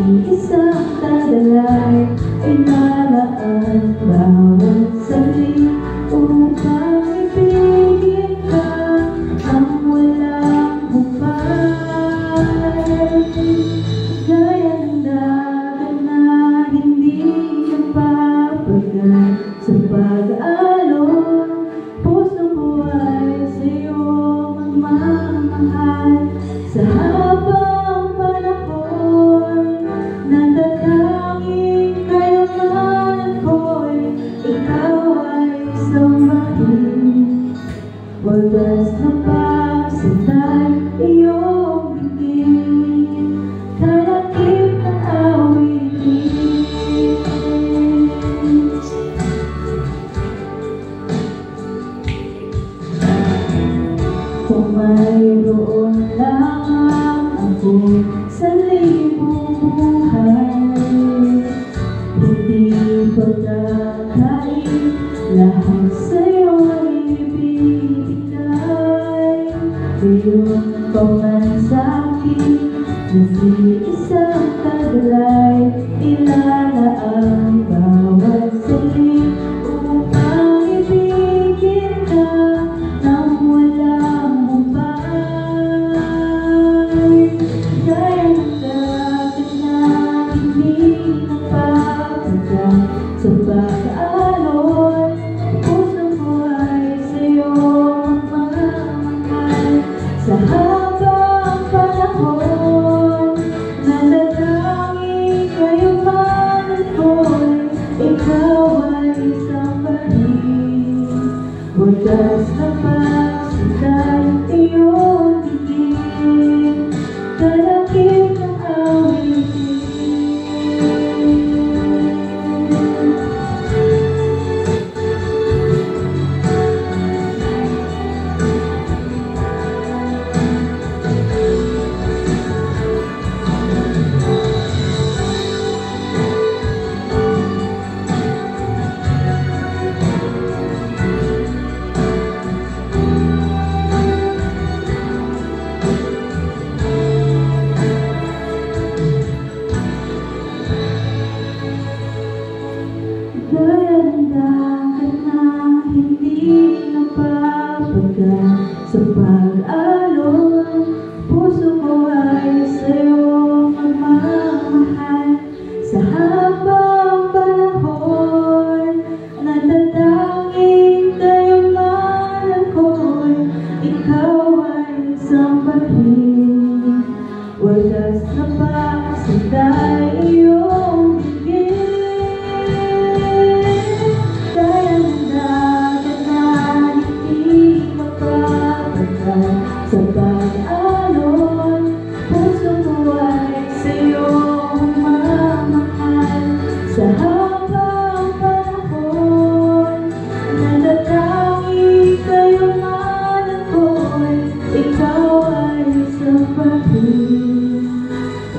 Isang tagalay ay nalaan bawat saglit upang ibigin ka ang walang hubay. Gaya ng dagat na hindi nagpapagal sa pag-aalon, puso ko ay sa'yo magmamahal. Sa habang panahon, natatanging kayamanan ko'y ikaw ay sambahin. Wagas na pagsitay iyong bigin, kalakip ng awitin. Kung mayroon lamang ako sa libong buhay, hindi pagkakain, lahat sa'yo ay ibibigay. Iyong paman sa'kin na si isang tagalay, ilalaan bawat saglit upang ibigin ka ng walang hubay. Gaya ng dagat na hindi nagpapagal sa pag-aalon, puso ko ay sa'yo magmamahal. Sa habang panahon, natatanging kayamanan ko'y ikaw ay sambahin. Wagas na pagsitay iyong bigin, kalakip ng awitin. Gaya ng dagat na hindi nagpapagal sa pag-aalon, puso ko ay sa'yo magmamahal. Sa habang panahon, natatanging kayamanan ko'y ikaw ay sambahin. Wagas na pagsitay iyong bigin, sa pag-aalon, puso ko ay sa'yo magmamahal. Sa habang panahon, natatanging kayamanan ko'y ikaw ay sambahin.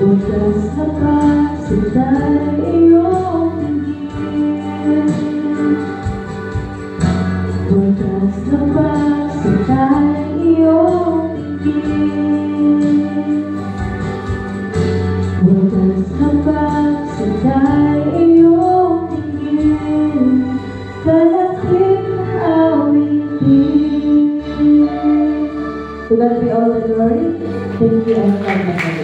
Wagas na pagsitay iyong bigin, wagas na pagsitay iyong bigin, wagas na pagsitay iyong bigin, kalakip ng awitin. To God be all the glory. Thank you and God bless you.